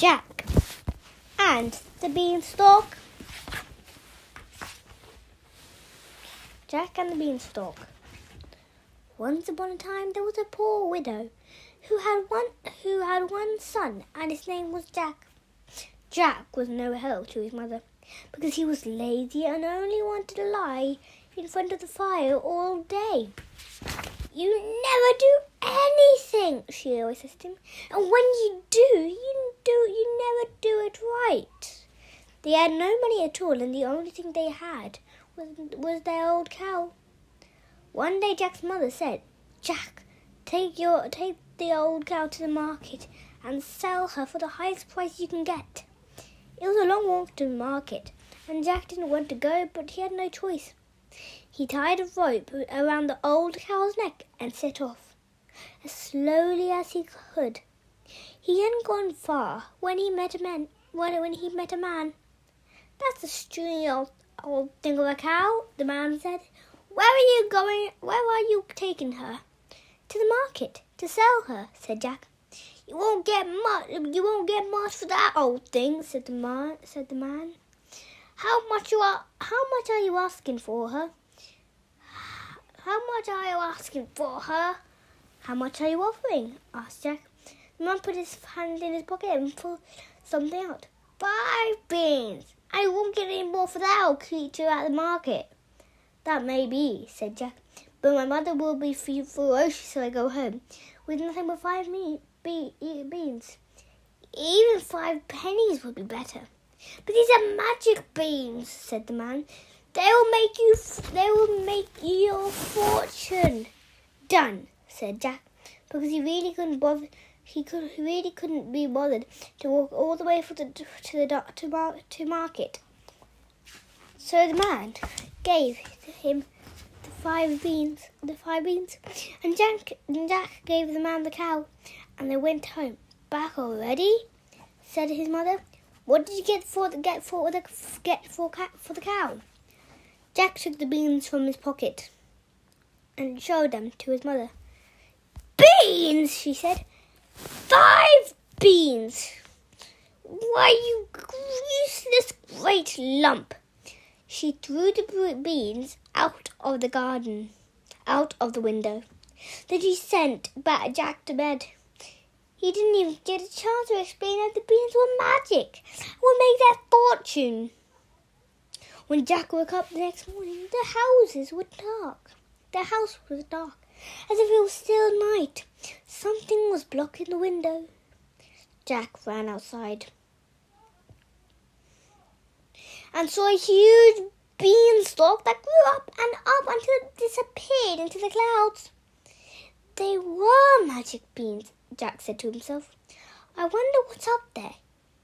Jack and the Beanstalk. Jack and the Beanstalk. Once upon a time there was a poor widow who had one son, and his name was Jack. Jack was no help to his mother because he was lazy and only wanted to lie in front of the fire all day. "You never do anything," she always said to him, "and when you do, you never do it right." They had no money at all, and the only thing they had was their old cow. One day Jack's mother said, "Jack, take the old cow to the market and sell her for the highest price you can get." It was a long walk to the market, and Jack didn't want to go, but he had no choice. He tied a rope around the old cow's neck and set off, as slowly as he could. He hadn't gone far when he met a man. "That's a stringy old thing of a cow," the man said. "Where are you going? Where are you taking her?" "To the market to sell her," said Jack. You won't get much for that old thing," said the man. How much are you asking for her?" How much are you asking for her?" "How much are you offering?" asked Jack. The man put his hand in his pocket and pulled something out. "5 beans. I won't get any more for that old creature at the market." "That may be," said Jack, "but my mother will be ferocious till I go home with nothing but 5 beans. Even 5 pennies would be better." "But these are magic beans," said the man. They will make you your fortune." "Done," said Jack, because he really couldn't be bothered to walk all the way to market. So the man gave him the 5 beans, and Jack gave the man the cow, and they went home. "Back already?" said his mother. "What did you get for the cow?" Jack took the beans from his pocket and showed them to his mother. "Beans!" she said. 5 beans! Why, you useless great lump!" She threw the beans out of the garden, out of the window. Then she sent back Jack to bed. He didn't even get a chance to explain how the beans were magic and would make their fortune. When Jack woke up the next morning, the house was dark, as if it was still night. Something was blocking the window. Jack ran outside and saw a huge beanstalk that grew up until it disappeared into the clouds. They were magic beans, Jack said to himself. "I wonder what's up there."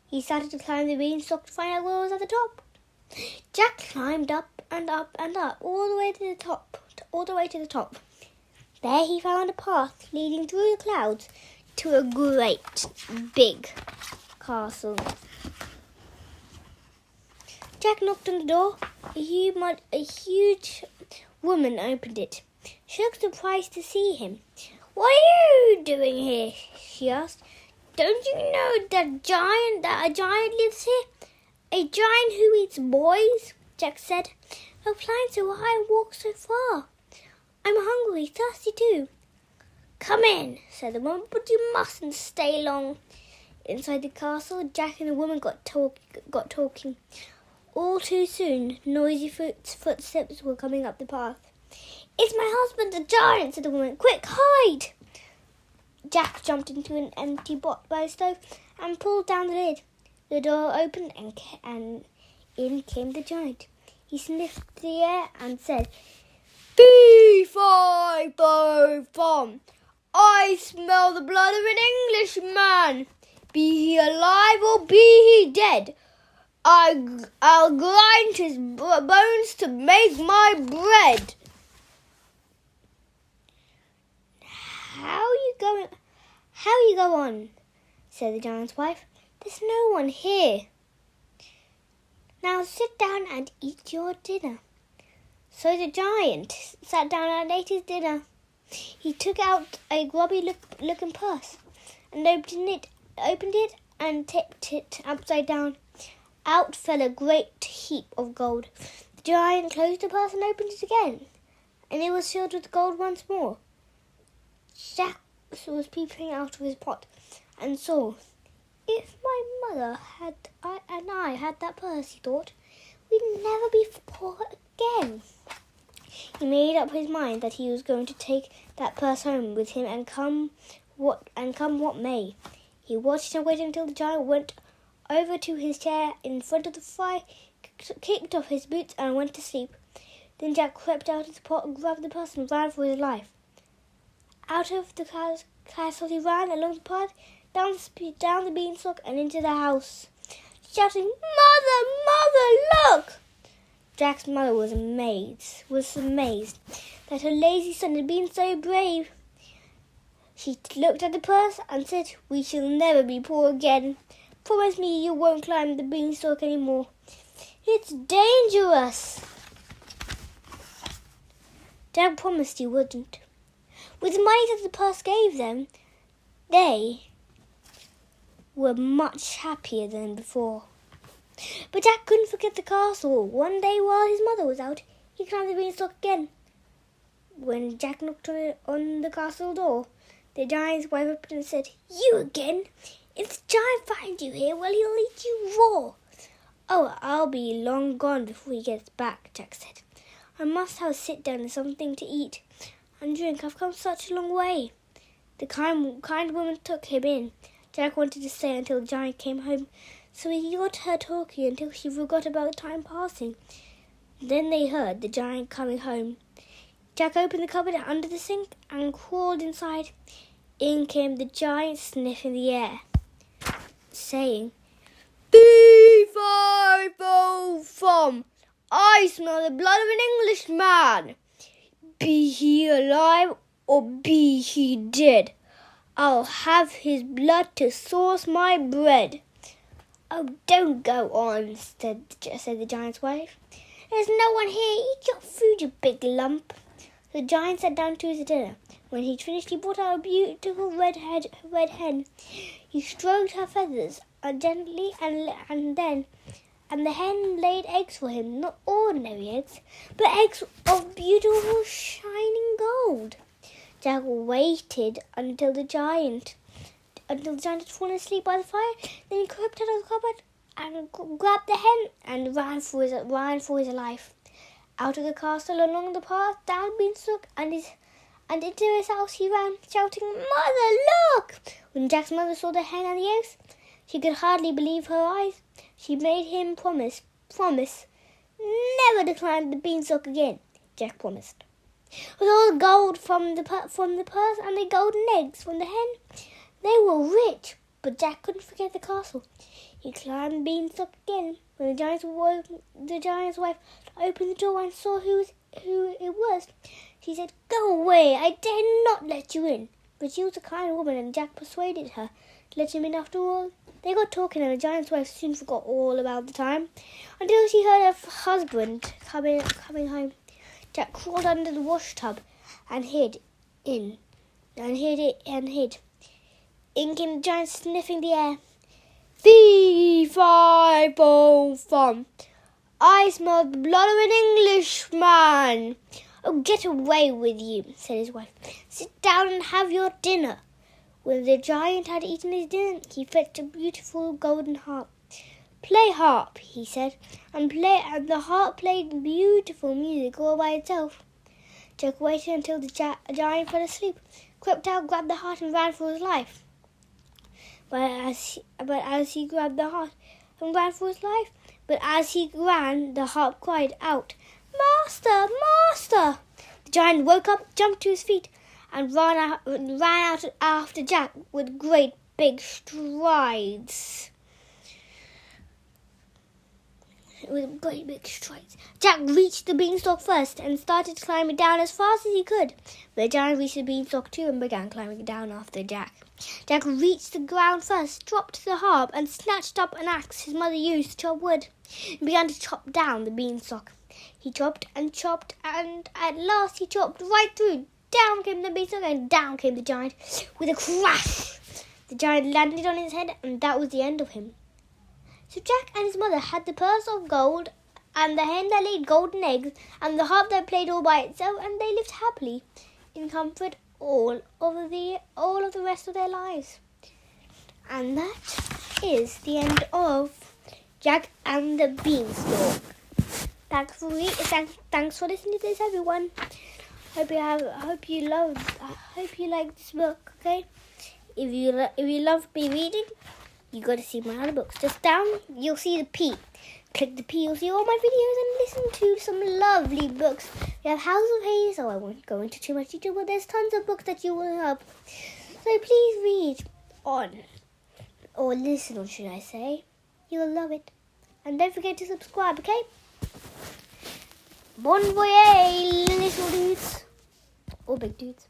He started to climb the beanstalk to find out what was at the top. Jack climbed up and up and up, all the way to the top. There he found a path leading through the clouds to a great big castle. Jack knocked on the door. A huge woman opened it. She looked surprised to see him. "What are you doing here?" she asked. "Don't you know that a giant lives here? A giant who eats boys?" Jack said, replying to why I walked so far. "I'm hungry, thirsty too." "Come in," said the woman, "but you mustn't stay long." Inside the castle, Jack and the woman got talking. All too soon, noisy footsteps were coming up the path. "It's my husband, the giant," said the woman. "Quick, hide!" Jack jumped into an empty pot by the stove and pulled down the lid. The door opened and in came the giant. He sniffed the air and said, "B555. I smell the blood of an Englishman. Be he alive or be he dead, I'll grind his bones to make my bread." How you go on?" said the giant's wife. "There's no one here." "Now sit down and eat your dinner." So the giant sat down and ate his dinner. He took out a grubby looking purse and opened it and tipped it upside down. Out fell a great heap of gold. The giant closed the purse and opened it again, and it was filled with gold once more. Jack was peeping out of his pot and saw, "If my mother and I had that purse," he thought, "we'd never be poor again." He made up his mind that he was going to take that purse home with him and come what may. He watched and waited until the giant went over to his chair in front of the fire, kicked off his boots and went to sleep. Then Jack crept out of the pot and grabbed the purse and ran for his life. Out of the castle he ran along the path, down the beanstalk and into the house, shouting, "Mother, Mother, look!" Jack's mother was amazed that her lazy son had been so brave. She looked at the purse and said, "We shall never be poor again. Promise me you won't climb the beanstalk anymore. It's dangerous." Jack promised he wouldn't. With the money that the purse gave them, they were much happier than before. But Jack couldn't forget the castle. One day while his mother was out, he climbed the beanstalk again. When Jack knocked on the castle door, the giant's wife opened and said, "You again? If the giant finds you here, well, he'll eat you raw." "Oh, I'll be long gone before he gets back," Jack said. "I must have a sit-down and something to eat and drink. I've come such a long way." The kind woman took him in. Jack wanted to stay until the giant came home, so he got her talking until she forgot about the time passing. Then they heard the giant coming home. Jack opened the cupboard under the sink and crawled inside. In came the giant, sniffing the air, saying, "Fee-fi-fo-fum! I smell the blood of an Englishman. Be he alive or be he dead, I'll have his blood to sauce my bread." "Oh, don't go on," said the giant's wife. "There's no one here. Eat your food, you big lump." The giant sat down to his dinner. When he'd finished, he brought out a beautiful red hen. He stroked her feathers gently, and the hen laid eggs for him. Not ordinary eggs, but eggs of beautiful shining gold. Jack waited until the giant had fallen asleep by the fire. Then he crept out of the cupboard and grabbed the hen and ran for his life. Out of the castle, along the path, down the beanstalk, and into his house he ran, shouting, "Mother, look!" When Jack's mother saw the hen and the eggs, she could hardly believe her eyes. She made him promise never to climb the beanstalk again. Jack promised. With all the gold from the purse and the golden eggs from the hen, they were rich. But Jack couldn't forget the castle. He climbed the beanstalk again. When the giant's wife opened the door and saw who it was, she said, "Go away, I dare not let you in." But she was a kind woman, and Jack persuaded her to let him in after all. They got talking, and the giant's wife soon forgot all about the time, until she heard her husband coming home. Jack crawled under the wash tub and hid. In came the giant, sniffing the air. "Fee-fi-fo-fum! I smell the blood of an Englishman." "Oh, get away with you," said his wife. "Sit down and have your dinner." When the giant had eaten his dinner, he fetched a beautiful golden harp. "Play, harp," he said, and the harp played beautiful music all by itself. Jack waited until the giant fell asleep, crept out, grabbed the harp, and ran for his life. But as he ran, the harp cried out, "Master, master!" The giant woke up, jumped to his feet, and ran out after Jack with great big strides. Jack reached the beanstalk first and started climbing down as fast as he could. The giant reached the beanstalk too and began climbing down after Jack. Jack reached the ground first, dropped the harp, and snatched up an axe his mother used to chop wood, and began to chop down the beanstalk. He chopped and chopped, and at last he chopped right through. Down came the beanstalk, and down came the giant with a crash. The giant landed on his head, and that was the end of him. So Jack and his mother had the purse of gold, and the hen that laid golden eggs, and the harp that played all by itself, and they lived happily in comfort all of the rest of their lives. And that is the end of Jack and the Beanstalk. Thanks for listening to this, everyone. Hope you liked this book. Okay, if you love me reading, you got to see my other books. Just down, you'll see the P. Click the P, you'll see all my videos and listen to some lovely books. We have House of Hades, so I won't go into too much detail, but there's tons of books that you will love. So please read on, or listen on, should I say. You will love it. And don't forget to subscribe, okay? Bon voyage, little dudes. Or big dudes.